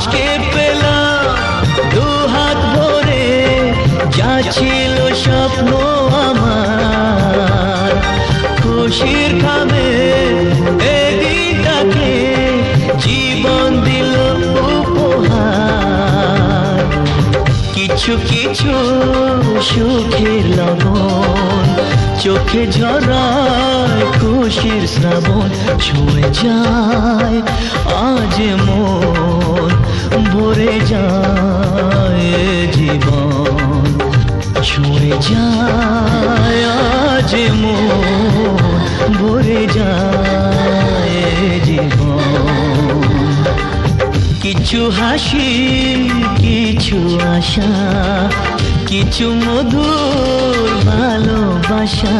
আজকে পেলাম দু হাত ভরে যা ছিল স্বপ্ন আমার, খুশির খাবে এদিনটাকে জীবন দিল উপহার। কিছু কিছু সুখের লবণ চোখে ঝরায় খুশির শ্রাবণ, ছুঁয়ে যায় আজ মন, ভরে যায় জীবন, ছুঁয়ে যায় আজ মন, ভরে যায় জীবন। কিছু হাসি, কিছু আশা, কিছু মধুর ভালোবাসা।